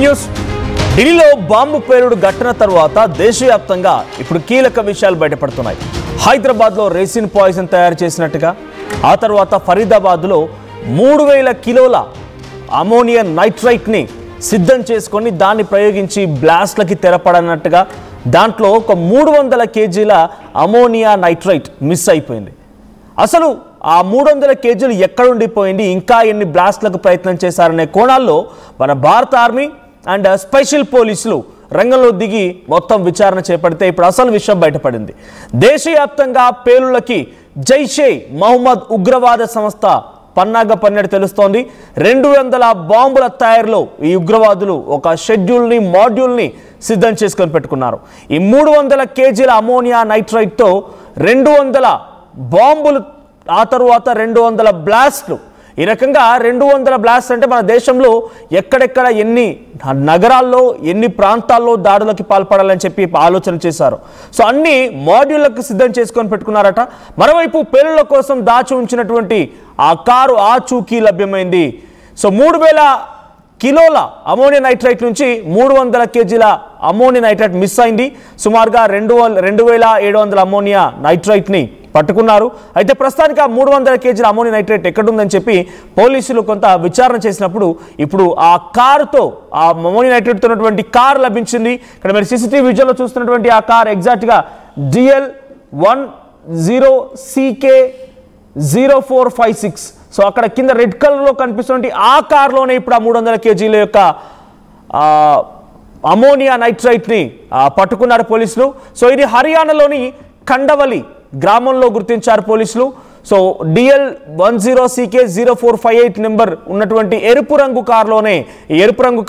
News ఢిల్లీలో bomb పేలుడు ఘటన తర్వాత దేశవ్యాప్తంగా ఇప్పుడు కీలక విషయాలు బయటపడుతున్నాయి. హైదరాబాద్లో రెసిన్ పాయిజన్ తయారు చేసినట్టుగా, ఆ తర్వాత ఫరీదాబాద్లో 3000 కిలోల అమోనియం నైట్రైట్ని సిద్ధం చేసుకొని దాన్ని ప్రయోగించి బ్లాస్ట్లకి తెరపడనట్టుగా, దాంట్లో ఒక 300 కేజీల అమోనియా నైట్రైట్ మిస్ అయిపోయింది. అసలు ఆ 300 కేజీలు ఎక్కడుండిపోయింది, ఇంకా ఎన్ని బ్లాస్ట్లకు ప్రయత్నం చేశారనే కోణాల్లో మన భారత ఆర్మీ అండ్ స్పెషల్ పోలీసులు రంగంలో దిగి మొత్తం విచారణ చేపడితే ఇప్పుడు అసలు విషయం బయటపడింది. దేశవ్యాప్తంగా పేలుళ్లకి జైషే మహమ్మద్ ఉగ్రవాద సంస్థ పన్నాగ పన్నెడు తెలుస్తోంది. 200 బాంబుల తయారీలో ఈ ఉగ్రవాదులు ఒక షెడ్యూల్ని, మాడ్యూల్ని సిద్ధం చేసుకొని పెట్టుకున్నారు. ఈ 300 కేజీల అమోనియా నైట్రైట్తో 200 బాంబులు, ఆ తరువాత 200 బ్లాస్ట్లు. ఈ రకంగా 200 బ్లాస్ట్ అంటే మన దేశంలో ఎక్కడెక్కడ ఎన్ని నగరాల్లో ఎన్ని ప్రాంతాల్లో దాడులకి పాల్పడాలని చెప్పి ఆలోచన చేశారు. సో అన్ని మాడ్యూళ్లకు సిద్ధం చేసుకొని పెట్టుకున్నారట. మరోవైపు పేలుళ్ల కోసం దాచి ఉంచినటువంటి ఆ కారు ఆచూకీ లభ్యమైంది. సో 3000 కిలోల అమోనియం నైట్రైట్ నుంచి 300 కేజీల అమోనియం నైట్రైట్ మిస్ అయింది. సుమారుగా 2700 అమోనియా నైట్రైట్ని పట్టుకున్నారు. అయితే ప్రస్తుతానికి 300 కేజీల అమోనియం నైట్రైట్ ఎక్కడుందని చెప్పి పోలీసులు కొంత విచారణ చేసినప్పుడు ఇప్పుడు ఆ కారుతో, ఆ అమోనియం నైట్రైట్తో ఉన్నటువంటి కారు లభించింది. ఇక్కడ మీరు సీసీటీవీ విజువల్లో చూస్తున్నటువంటి ఆ కార్ ఎగ్జాక్ట్గా DL10CK0456. సో అక్కడ కింద రెడ్ కలర్లో కనిపిస్తున్నటువంటి ఆ కార్లోనే ఇప్పుడు ఆ 300 కేజీల యొక్క అమోనియా నైట్రైట్ని పట్టుకున్నారు పోలీసులు. సో ఇది హర్యానాలోని కండవలి గ్రామంలో గుర్తించారు పోలీసులు. సో DL10CK0458 నెంబర్ ఉన్నటువంటి ఎరుపు రంగు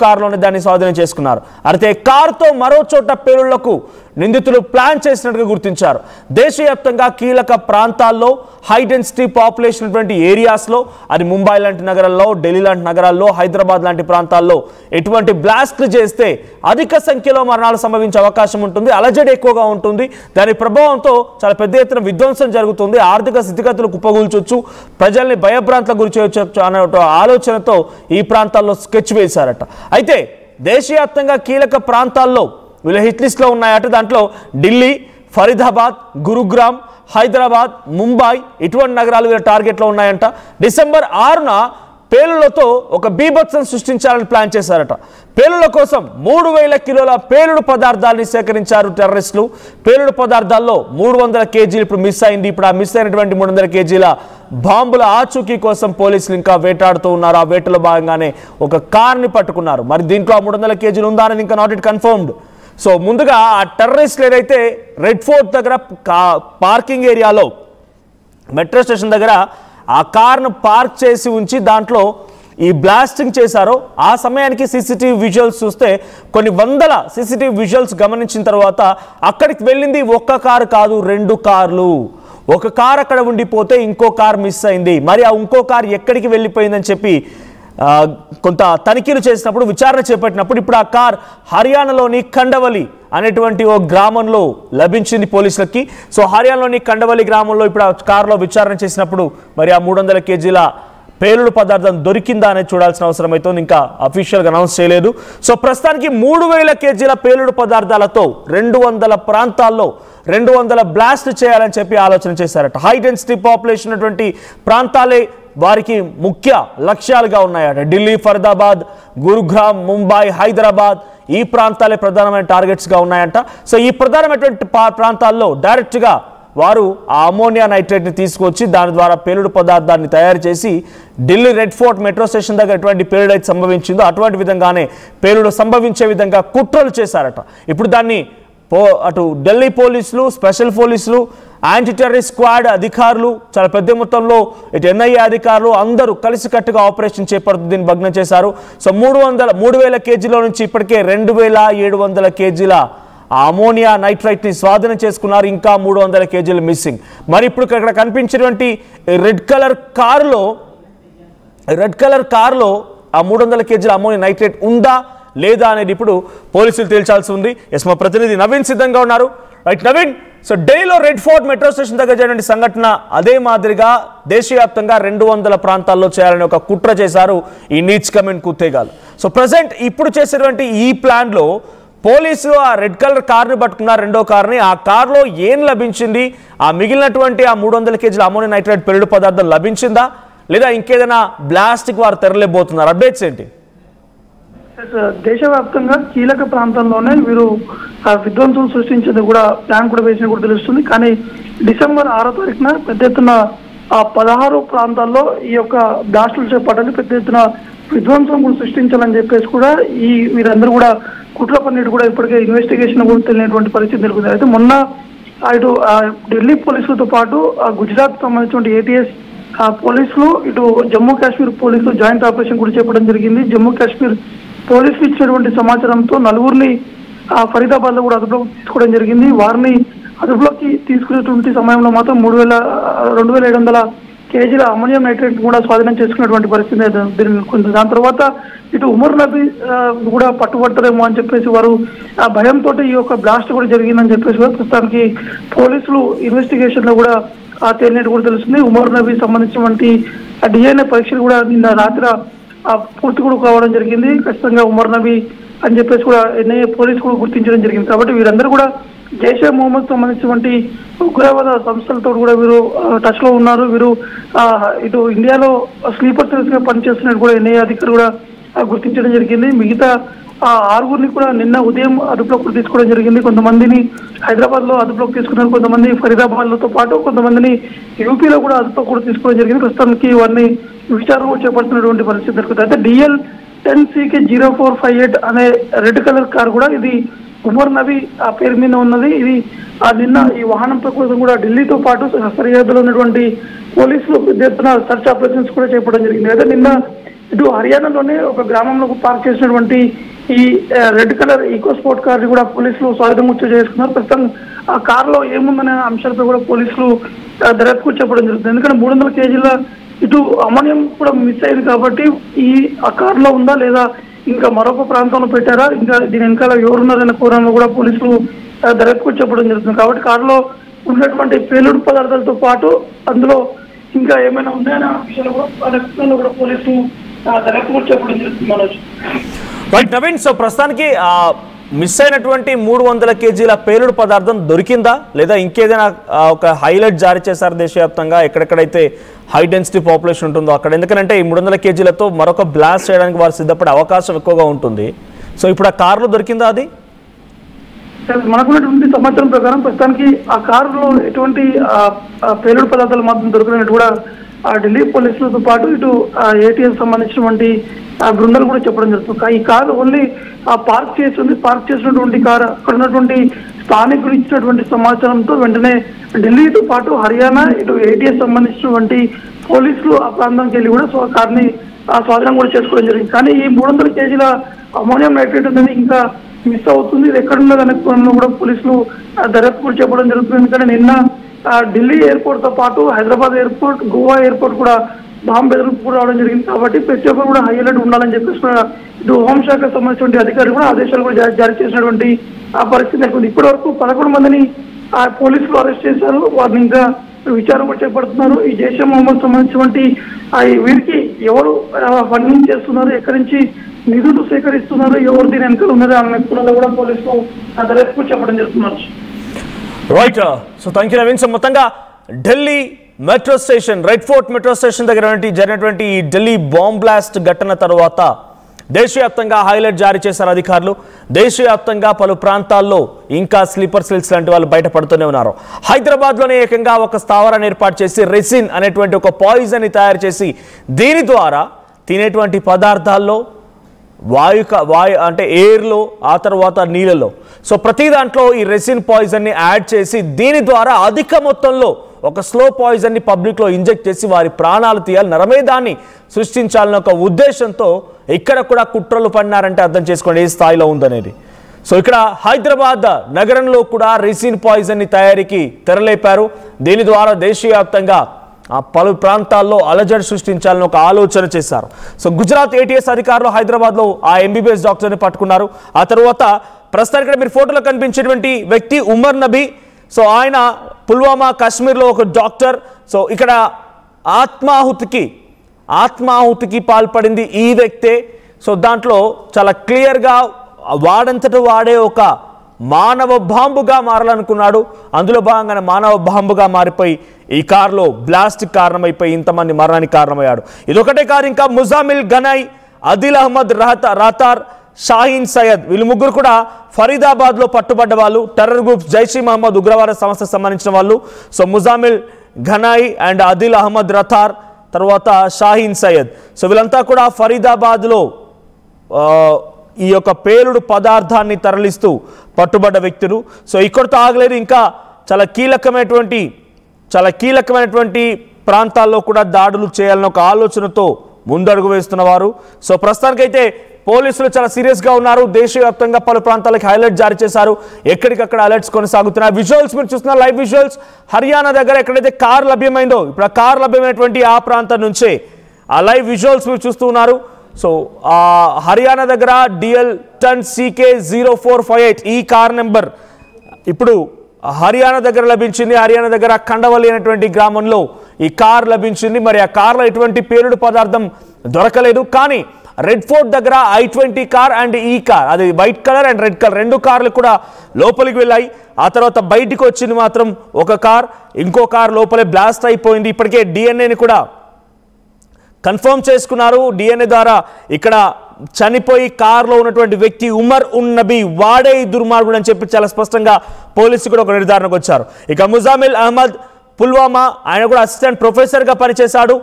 కారులోనే దాన్ని స్వాధీనం చేసుకున్నారు. అయితే కారుతో మరో చోట పేలుళ్లకు నిందితులు ప్లాన్ చేసినట్టుగా గుర్తించారు. దేశవ్యాప్తంగా కీలక ప్రాంతాల్లో, హై డెన్సిటీ పాపులేషన్ ఉన్నటువంటి ఏరియాస్లో, అది ముంబై లాంటి నగరాల్లో, ఢిల్లీ లాంటి నగరాల్లో, హైదరాబాద్ లాంటి ప్రాంతాల్లో ఎటువంటి బ్లాస్ట్లు చేస్తే అధిక సంఖ్యలో మరణాలు సంభవించే అవకాశం ఉంటుంది, అలజడి ఎక్కువగా ఉంటుంది. దాని ప్రభావంతో చాలా పెద్ద ఎత్తున విధ్వంసం జరుగుతుంది, ఆర్థిక స్థితిగతులు కుప్పగూల్చొచ్చు, ప్రజల్ని భయభ్రాంతులకు గురి చేయవచ్చు అనే ఆలోచనతో ఈ ప్రాంతాల్లో స్కెచ్ వేశారట. అయితే దేశవ్యాప్తంగా కీలక ప్రాంతాల్లో వీళ్ళ హిట్ లిస్ట్లో ఉన్నాయట. దాంట్లో ఢిల్లీ, ఫరీదాబాద్, గురుగ్రామ్, హైదరాబాద్, ముంబై ఇటువంటి నగరాలు వీళ్ళ టార్గెట్లో ఉన్నాయంట. డిసెంబర్ 6న పేలుళ్లతో ఒక బీభత్సం సృష్టించాలని ప్లాన్ చేశారట. పేలుళ్ల కోసం 3000 కిలోల పేలుడు పదార్థాలని సేకరించారు టెర్రరిస్టులు. పేలుడు పదార్థాల్లో 300 కేజీలు ఇప్పుడు మిస్ అయింది. ఇప్పుడు ఆ మిస్ అయినటువంటి 300 కేజీల బాంబుల ఆచూకీ కోసం పోలీసులు ఇంకా వేటాడుతూ ఉన్నారు. ఆ వేటలో భాగంగానే ఒక కార్ని పట్టుకున్నారు. మరి దీంట్లో ఆ 300 కేజీలు ఉందా అని ఇంకా నాట్ ఇట్ కన్ఫర్మ్డ్. సో ముందుగా ఆ టెర్రరిస్టులు ఏదైతే రెడ్ ఫోర్ట్ దగ్గర పార్కింగ్ ఏరియాలో మెట్రో స్టేషన్ దగ్గర ఆ కార్ను పార్క్ చేసి ఉంచి దాంట్లో ఈ బ్లాస్టింగ్ చేశారో, ఆ సమయానికి సీసీటీవీ విజువల్స్ చూస్తే కొన్ని వందల సీసీటీవీ విజువల్స్ గమనించిన తర్వాత అక్కడికి వెళ్ళింది ఒక్క కారు కాదు, 2 కార్లు. ఒక కార్ అక్కడ ఉండిపోతే ఇంకో కార్ మిస్ అయింది. మరి ఆ ఇంకో కార్ ఎక్కడికి వెళ్ళిపోయిందని చెప్పి కొంత తనిఖీలు చేసినప్పుడు, విచారణ చేపట్టినప్పుడు ఇప్పుడు ఆ కార్ హర్యానాలోని కండవలి అనేటువంటి ఓ గ్రామంలో లభించింది పోలీసులకి. సో హర్యానాలోని కండవలి గ్రామంలో ఇప్పుడు ఆ కారులో విచారణ చేసినప్పుడు మరి ఆ 300 కేజీల పేలుడు పదార్థం దొరికిందా అనేది చూడాల్సిన అవసరం అయితే ఇంకా అఫీషియల్గా అనౌన్స్ చేయలేదు. సో ప్రస్తుతానికి 3000 కేజీల పేలుడు పదార్థాలతో 200 ప్రాంతాల్లో 200 బ్లాస్ట్ చేయాలని చెప్పి ఆలోచన చేశారట. హై డెన్సిటీ పాపులేషన్ ఉన్నటువంటి ప్రాంతాలే వారికి ముఖ్య లక్ష్యాలుగా ఉన్నాయట. ఢిల్లీ, ఫరీదాబాద్, గురుగ్రామ్, ముంబై, హైదరాబాద్ ఈ ప్రాంతాలే ప్రధానమైన టార్గెట్స్గా ఉన్నాయంట. సో ఈ ప్రధానమైనటువంటి ప్రాంతాల్లో డైరెక్ట్గా వారు ఆ అమోనియా నైట్రేట్ని తీసుకొచ్చి దాని ద్వారా పేలుడు పదార్థాన్ని తయారు చేసి Delhi red fort metro station దగ్గర ఎటువంటి పేలుడు అయితే సంభవించిందో అటువంటి విధంగానే పేలుడు సంభవించే విధంగా కుట్రలు చేశారట. ఇప్పుడు దాన్ని అటు ఢిల్లీ పోలీసులు, స్పెషల్ పోలీసులు, యాంటీ టెర్రరిస్ట్ స్క్వాడ్ అధికారులు, చాలా పెద్ద మొత్తంలో ఇటు NIA అధికారులు అందరూ కలిసికట్టుగా ఆపరేషన్ చేపడుతూ దీన్ని భగ్నం చేశారు. సో 3000 కేజీల నుంచి ఇప్పటికే 2700 కేజీల అమోనియా నైట్రైట్ని స్వాధీనం చేసుకున్నారు. ఇంకా 300 కేజీలు మిస్సింగ్. మరి ఇప్పుడు ఇక్కడ కనిపించినటువంటి రెడ్ కలర్ కారులో ఆ 300 కేజీల అమోనియా నైట్రైట్ ఉందా లేదా అనేది ఇప్పుడు పోలీసులు తేల్చాల్సి ఉంది. ఎస్, మా ప్రతినిధి నవీన్ సిద్ధంగా ఉన్నారు. రైట్ నవీన్, సో ఢిల్లీలో రెడ్ ఫోర్ట్ మెట్రో స్టేషన్ దగ్గర జరిగిన సంఘటన అదే మాదిరిగా దేశవ్యాప్తంగా 200 ప్రాంతాల్లో చేయాలని ఒక కుట్ర చేశారు ఈ నీచ్ కమిన్ కుత్తేగాలు. సో ప్రజెంట్ ఇప్పుడు చేసేటువంటి ఈ ప్లాన్లో పోలీసులు ఆ రెడ్ కలర్ కార్ని పట్టుకున్నారు, రెండో కార్ని. ఆ కార్లో ఏం లభించింది, ఆ మిగిలినటువంటి ఆ 300 కేజీల అమోనియం నైట్రేట్ పేలుడు పదార్థం లభించిందా, లేదా ఇంకేదైనా బ్లాస్ట్కి వారు తెరలేబోతున్నారు? అప్డేట్స్ ఏంటి? దేశవ్యాప్తంగా కీలక ప్రాంతంలోనే వీరు విధ్వంసం సృష్టించేది కూడా ప్లాన్ కూడా వేసిన కూడా తెలుస్తుంది. కానీ డిసెంబర్ 6వ తారీఖున పెద్ద ఎత్తున 16 ప్రాంతాల్లో ఈ యొక్క బ్లాస్టులు చేపట్టాలి, పెద్ద ఎత్తున విధ్వంసం కూడా సృష్టించాలని చెప్పేసి కూడా వీరందరూ కూడా కుట్ర పన్నీటి కూడా ఇప్పటికే ఇన్వెస్టిగేషన్ కూడా తెలియనటువంటి పరిస్థితి నెలకొంది. అయితే మొన్న ఇటు ఢిల్లీ పోలీసులతో పాటు గుజరాత్ సంబంధించిన ATS పోలీసులు, ఇటు జమ్మూ కాశ్మీర్ పోలీసులు జాయింట్ ఆపరేషన్ కూడా చేపట్టడం జరిగింది. జమ్మూ కాశ్మీర్ పోలీసులు ఇచ్చినటువంటి సమాచారంతో నలుగురిని ఫరీదాబాద్ లో కూడా అదుపులోకి తీసుకోవడం జరిగింది. వారిని అదుపులోకి తీసుకునేటువంటి సమయంలో మాత్రం 2700 కేజీల అమోనియం నైట్రేట్ కూడా స్వాధీనం చేసుకున్నటువంటి పరిస్థితి నెలకొంది. దాని తర్వాత ఇటు ఉమర్ నబీ కూడా పట్టుబడతారేమో అని చెప్పేసి వారు ఆ భయంతో ఈ యొక్క బ్లాస్ట్ కూడా జరిగిందని చెప్పేసి కూడా ప్రస్తుతానికి పోలీసులు ఇన్వెస్టిగేషన్ లో కూడా తేలినట్టు కూడా తెలుస్తుంది. ఉమర్ నబీ సంబంధించినటువంటి DNA పరీక్షలు కూడా నిన్న రాత్రి పూర్తి కూడా కావడం జరిగింది. ఖచ్చితంగా ఉమర్ నబీ అని చెప్పేసి కూడా NIA పోలీసు కూడా గుర్తించడం జరిగింది. కాబట్టి వీరందరూ కూడా జైషే మొహమ్మద్ సంబంధించినటువంటి ఉగ్రవాద సంస్థలతో కూడా వీరు టచ్ లో ఉన్నారు. వీరు ఇటు ఇండియాలో స్లీపర్ సెల్స్ గా పనిచేస్తున్నట్టు కూడా NIA అధికారులు కూడా గుర్తించడం జరిగింది. మిగతా 6గురిని కూడా నిన్న ఉదయం అదుపులోకి తీసుకోవడం జరిగింది. కొంతమందిని హైదరాబాద్ లో అదుపులోకి తీసుకున్నారు, కొంతమంది ఫరీదాబాద్ లతో పాటు కొంతమందిని యూపీలో కూడా అదుపులోకి కూడా తీసుకోవడం జరిగింది. ప్రస్తుతానికి వారిని విచారణ చేపడుతున్నటువంటి పరిస్థితి దొరుకుతుంది. అయితే DL 10CK0458 అనే రెడ్ కలర్ కార్ కూడా ఇది ఉమర్ నబీ ఆ పేరు మీద ఉన్నది. ఇది నిన్న ఈ వాహనంతో కూడా ఢిల్లీతో పాటు సరిహద్దులో ఉన్నటువంటి పోలీసులు పెద్ద ఎత్తున సర్చ్ ఆపరేషన్స్ కూడా చేపట్టడం జరిగింది. అయితే నిన్న ఇటు హర్యానాలోనే ఒక గ్రామంలో పార్క్ చేసినటువంటి ఈ red colour EcoSport car ని కూడా పోలీసులు స్వాధీనం చేసుకున్నారు. ప్రస్తుతం ఆ కార్ లో ఏముందనే అంశాలపై కూడా పోలీసులు దర్యాప్తు చెప్పడం జరుగుతుంది. ఎందుకంటే 300 కేజీల ఇటు అమోనియం కూడా మిస్ అయింది కాబట్టి ఆ కార్ లో ఉందా లేదా ఇంకా మరొక ప్రాంతంలో పెట్టారా, ఇంకా దీని వెనకాల ఎవరున్నారనే కోణంలో కూడా పోలీసులు దర్యాప్తు చెప్పడం జరుగుతుంది. కాబట్టి కారులో ఉన్నటువంటి పేలుడు పదార్థాలతో పాటు అందులో ఇంకా ఏమైనా ఉన్నాయనే విషయంలో కూడా పోలీసులు దర్యాప్తు చెప్పడం జరుగుతుంది. మనోజ్ రైట్ నవీన్, సో ప్రస్తుతానికి మిస్ అయినటువంటి 300 కేజీల పేలుడు పదార్థం దొరికిందా, లేదా ఇంకేదైనా ఒక హైలైట్ జారీ చేశారు దేశవ్యాప్తంగా ఎక్కడెక్కడైతే హై డెన్సిటీ పాపులేషన్ ఉంటుందో అక్కడ? ఎందుకంటే ఈ 300 కేజీలతో మరొక బ్లాస్ట్ చేయడానికి వారు సిద్ధపడే అవకాశం ఎక్కువగా ఉంటుంది. సో ఇప్పుడు ఆ కార్లో దొరికిందా అది? మనకున్నటువంటి సమాచారం ప్రకారం ప్రస్తుతానికి ఆ కారులో ఎటువంటి పేలుడు పదార్థాలు మాత్రం దొరికినట్టు కూడా ఢిల్లీ పోలీసులతో పాటు ఇటు ATS సంబంధించినటువంటి బృందాలు కూడా చెప్పడం జరుగుతుంది. ఈ కారు ఓన్లీ పార్క్ చేసినటువంటి కారు అక్కడ ఉన్నటువంటి స్థానికులు ఇచ్చినటువంటి సమాచారంతో వెంటనే ఢిల్లీతో పాటు హర్యానా ఇటు ATS సంబంధించినటువంటి పోలీసులు ఆ ప్రాంతానికి వెళ్ళి కూడా కార్ని స్వాధీనం కూడా చేసుకోవడం జరిగింది. కానీ ఈ 300 కేజీల అమోనియం నైట్రేట్ అనేది ఇంకా మిస్ అవుతుంది. ఇది ఎక్కడున్నదనే కోణంలో కూడా పోలీసులు దర్యాప్తు కూడా చెప్పడం జరుగుతుంది. ఎందుకంటే నిన్న ఢిల్లీ ఎయిర్పోర్ట్ తో పాటు హైదరాబాద్ ఎయిర్పోర్ట్, గోవా ఎయిర్పోర్ట్ కూడా బాంబు బెదిరింపు కూడా రావడం జరిగింది. కాబట్టి ప్రతి ఒక్కరు కూడా హై అలర్ట్ ఉండాలని చెప్పేసి కూడా ఇటు హోంశాఖకు సంబంధించిన అధికారులు కూడా ఆదేశాలు కూడా జారీ చేసినటువంటి పరిస్థితి నెలకొంది. ఇప్పటి వరకు 11 మందిని పోలీసులు అరెస్ట్ చేశారు. వారిని ఇంకా విచారణ కూడా చేపడుతున్నారు. ఈ జైషే మొహమ్మద్ సంబంధించినటువంటి వీరికి ఎవరు ఫండింగ్ చేస్తున్నారు, ఎక్కడి నుంచి నిధులు సేకరిస్తున్నారు, ఎవరు దీని వెనకాల ఉన్నారు అనే కోణంలో కూడా పోలీసులు దర్యాప్తు చెప్పడం జరుగుతున్నారు. Right, so thank you Naveen. So మొత్తంగా Delhi metro station, red fort metro station దగ్గర జరిగినటువంటి ఈ ఢిల్లీ బాంబ్ బ్లాస్ట్ ఘటన తర్వాత దేశవ్యాప్తంగా హైలైట్ జారీ చేశారు అధికారులు. దేశవ్యాప్తంగా పలు ప్రాంతాల్లో ఇంకా స్లీపర్ సెల్స్ లాంటి వాళ్ళు బయటపడుతూనే ఉన్నారు. హైదరాబాద్లోనే ఏకంగా ఒక స్థావరాన్ని ఏర్పాటు చేసి రెసిన్ అనేటువంటి ఒక పాయిజన్ ని తయారు చేసి దీని ద్వారా తినేటువంటి పదార్థాల్లో వాయు అంటే ఎయిర్లో, ఆ తర్వాత నీళ్ళలో, సో ప్రతి దాంట్లో ఈ రెసిన్ పాయిజన్ని యాడ్ చేసి దీని ద్వారా అధిక మొత్తంలో ఒక స్లో పాయిజన్ని పబ్లిక్లో ఇంజెక్ట్ చేసి వారి ప్రాణాలు తీయాలి, నరమేధాన్ని సృష్టించాలన్న ఒక ఉద్దేశంతో ఇక్కడ కూడా కుట్రలు పడినారంటే అర్థం చేసుకోండి ఏ స్థాయిలో ఉందనేది. సో ఇక్కడ హైదరాబాద్ నగరంలో కూడా రెసిన్ పాయిజన్ని తయారీకి తెరలేపారు. దీని ద్వారా దేశవ్యాప్తంగా పలు ప్రాంతాల్లో అలజడి సృష్టించాలని ఒక ఆలోచన చేశారు. సో గుజరాత్ ATS అధికారులు హైదరాబాద్లో ఆ MBBS డాక్టర్ని పట్టుకున్నారు. ఆ తర్వాత ప్రస్తుతానికి మీరు ఫోటోలో కనిపించేటువంటి వ్యక్తి ఉమర్ నబీ. సో ఆయన పుల్వామా కాశ్మీర్లో ఒక డాక్టర్. సో ఇక్కడ ఆత్మాహుతికి పాల్పడింది ఈ వ్యక్తే. సో దాంట్లో చాలా క్లియర్గా వాడంతట వాడే ఒక మానవ బాంబుగా మారాలనుకున్నాడు. అందులో భాగంగానే మానవ బాంబుగా మారిపోయి ఈ కారులో బ్లాస్ట్ కారణమైపోయి ఇంతమంది మరణానికి కారణమయ్యాడు. ఇదొకటే కాదు, ఇంకా ముజామిల్ గనై, అదిల్ అహ్మద్ రతార్, షాహీన్ సయ్యద్ వీళ్ళు ముగ్గురు కూడా ఫరీదాబాద్లో పట్టుబడ్డ వాళ్ళు. టెర్రర్ గ్రూప్ జైష్ మహమ్మద్ ఉగ్రవాద సంస్థకు సంబంధించిన వాళ్ళు. సో ముజామిల్ ఘనాయి అండ్ అదిల్ అహ్మద్ రతార్, తర్వాత షాహీన్ సయ్యద్. సో వీళ్ళంతా కూడా ఫరీదాబాద్లో ఈ యొక్క పేలుడు పదార్థాన్ని తరలిస్తూ పట్టుబడ్డ వ్యక్తులు. సో ఇక్కడితో ఆగలేదు, ఇంకా చాలా కీలకమైనటువంటి ప్రాంతాల్లో కూడా దాడులు చేయాలని ఒక ఆలోచనతో ముందడుగు వేస్తున్నవారు. సో ప్రస్తుతానికైతే పోలీసులు చాలా సీరియస్గా ఉన్నారు. దేశవ్యాప్తంగా పలు ప్రాంతాలకు హైలైట్ జారీ చేశారు. ఎక్కడికక్కడ అలర్ట్స్ కొనసాగుతున్నాయి. విజువల్స్ మీరు చూస్తున్నారు, లైవ్ విజువల్స్. హర్యానా దగ్గర ఎక్కడైతే కార్ లభ్యమైందో, ఇప్పుడు ఆ కార్ లభ్యమైనటువంటి ఆ ప్రాంతం నుంచే ఆ లైవ్ విజువల్స్ మీరు చూస్తూ ఉన్నారు. సో హర్యానా దగ్గర DL10 CK0458 ఈ కార్ నెంబర్ ఇప్పుడు హర్యానా దగ్గర లభించింది. హర్యానా దగ్గర కండవల్లి అనేటువంటి గ్రామంలో ఈ కార్ లభించింది. మరి ఆ కార్లో ఎటువంటి పేలుడు పదార్థం దొరకలేదు. కానీ రెడ్ ఫోర్ట్ దగ్గర I-20 కార్ అండ్ ఈ కార్, అది white colour and red colour, రెండు కార్లు కూడా లోపలికి వెళ్ళాయి. ఆ తర్వాత బయటికి వచ్చింది మాత్రం ఒక కార్, ఇంకో కార్ లోపలే బ్లాస్ట్ అయిపోయింది. ఇప్పటికే DNAని కూడా కన్ఫర్మ్ చేసుకున్నారు. DNA ద్వారా ఇక్కడ చనిపోయి కారులో ఉన్నటువంటి వ్యక్తి ఉమర్ ఉన్ నబీ, వాడే ఈ దుర్మార్గుడు అని చెప్పి చాలా స్పష్టంగా పోలీసులు కూడా ఒక నిర్ధారణకు వచ్చారు. ఇక ముజామిల్ అహ్మద్ పుల్వామా, ఆయన కూడా అసిస్టెంట్ ప్రొఫెసర్గా పనిచేశాడు.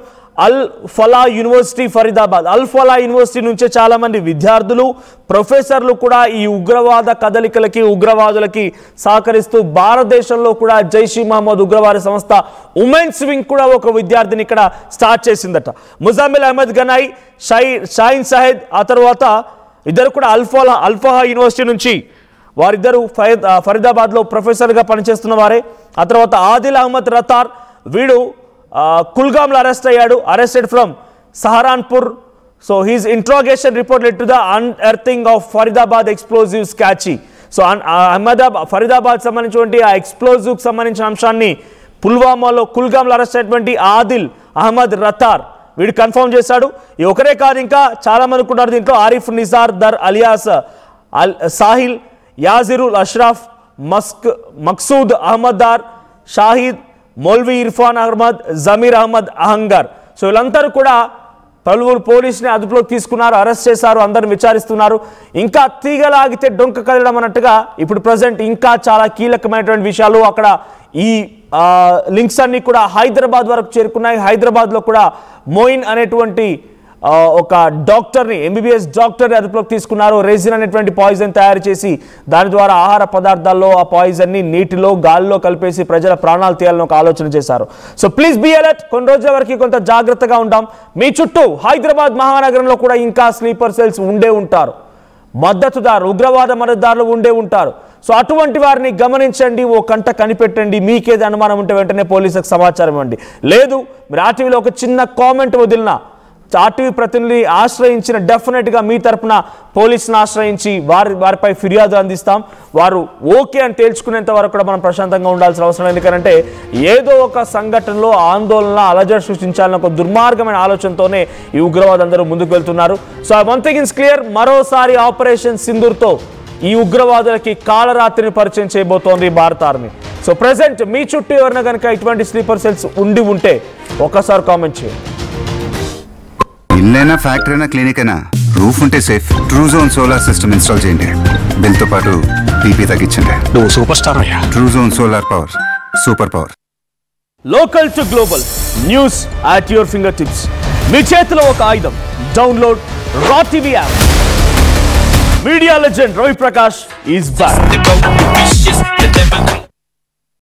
అల్ ఫలా యూనివర్సిటీ ఫరీదాబాద్, అల్ ఫలా యూనివర్సిటీ నుంచే చాలా మంది విద్యార్థులు, ప్రొఫెసర్లు కూడా ఈ ఉగ్రవాద కదలికలకి, ఉగ్రవాదులకి సహకరిస్తూ భారతదేశంలో కూడా జైష్ మహమ్మద్ ఉగ్రవాద సంస్థ ఉమెన్స్ వింగ్ కూడా ఒక విద్యార్థిని ఇక్కడ స్టార్ట్ చేసిందట. ముజామిల్ అహ్మద్ గనాయి, షాహీన్ సయ్యద్, ఆ తర్వాత ఇద్దరు కూడా అల్ఫహా యూనివర్సిటీ నుంచి వారిద్దరూ ఫరీదాబాద్లో ప్రొఫెసర్గా పనిచేస్తున్న వారే. ఆ తర్వాత ఆదిల్ అహ్మద్ రతార్, వీడు కుల్గామ్లో arrested from Saharanpur. So his interrogation report led to the unearthing of Faridabad explosives cache. So Faridabad సంబంధించినటువంటి ఆ ఎక్స్ప్లోజివ్కి సంబంధించిన అంశాన్ని పుల్వామాలో కుల్గామ్లో అరెస్ట్ అయినటువంటి ఆదిల్ అహ్మద్ రతార్ వీడు కన్ఫర్మ్ చేశాడు. ఈ ఒకరే కాదు, ఇంకా చాలా మంది ఉన్నారు దీంట్లో. ఆరిఫ్ నిజార్ దర్ అలియాస్ సాహిల్, యాజిరుల్ అష్రఫ్, మక్సూద్ అహ్మద్ దార్, షాహిద్, మౌల్వీ ఇర్ఫాన్ అహ్మద్, జమీర్ అహ్మద్ అహంగర్. సో వీళ్ళందరూ కూడా పలువురు పోలీసుని అదుపులోకి తీసుకున్నారు, అరెస్ట్ చేశారు, అందరిని విచారిస్తున్నారు. ఇంకా తీగలాగితే డొంక కదలడం అన్నట్టుగా ఇప్పుడు ప్రజెంట్ ఇంకా చాలా కీలకమైనటువంటి విషయాలు అక్కడ ఈ లింక్స్ అన్ని కూడా హైదరాబాద్ వరకు చేరుకున్నాయి. హైదరాబాద్లో కూడా మోయిన్ అనేటువంటి ఒక డాక్టర్ని, MBBS డాక్టర్ని అదుపులోకి తీసుకున్నారు. రెజిన్ అనేటువంటి పాయిజన్ తయారు చేసి దాని ద్వారా ఆహార పదార్థాల్లో ఆ పాయిజన్ని నీటిలో, గాలిలో కలిపేసి ప్రజల ప్రాణాలు తీయాలని ఒక ఆలోచన చేశారు. So please be alert. కొన్ని రోజుల వరకు కొంత జాగ్రత్తగా ఉంటాం. మీ చుట్టూ హైదరాబాద్ మహానగరంలో కూడా ఇంకా స్లీపర్ సెల్స్ ఉండే ఉంటారు, ఉగ్రవాద మద్దతుదారులు ఉండే ఉంటారు. సో అటువంటి వారిని గమనించండి, ఓ కంట కనిపెట్టండి. మీకేది అనుమానం ఉంటే వెంటనే పోలీసులకు సమాచారం ఇవ్వండి. లేదు మీరు ఆర్టీవీలో ఒక చిన్న కామెంట్ వదిలినా, ఆర్టీవీ ప్రతినిధి ఆశ్రయించిన డెఫినెట్గా మీ తరపున పోలీసులను ఆశ్రయించి వారిపై ఫిర్యాదు అందిస్తాం. వారు ఓకే అని తేల్చుకునేంత వరకు కూడా మనం ప్రశాంతంగా ఉండాల్సిన అవసరం. ఎందుకంటే ఏదో ఒక సంఘటనలో ఆందోళన, అలజడి సృష్టించాలని ఒక దుర్మార్గమైన ఆలోచనతోనే ఈ ఉగ్రవాదులందరూ ముందుకు వెళ్తున్నారు. So one thing is clear, మరోసారి ఆపరేషన్ సింధూర్తో ఈ ఉగ్రవాదులకి కాలరాత్రిని పరిచయం చేయబోతోంది భారత ఆర్మీ. సో ప్రెసెంట్ మీ చుట్టూ ఎవరైనా కనుక ఇటువంటి స్లీపర్ సెల్స్ ఉంటే ఒక్కసారి కామెంట్ చేయండి. ఇల్లైనా ఫ్యాక్టరీ అయినా క్లినిక్ అయినా రూఫ్ ఉంటే safe. Truzon solar system install చేయండి. బిల్ తో పాటు పీపీ తగ్గించండి. నువ్వు సూపర్ స్టార్ అయ్యా. Truzon solar power, super power. Local to global news at your fingertips. మీ చేతిలో ఒక ఆయుధం. Download Raw TV app. Media legend Ravi Prakash is back.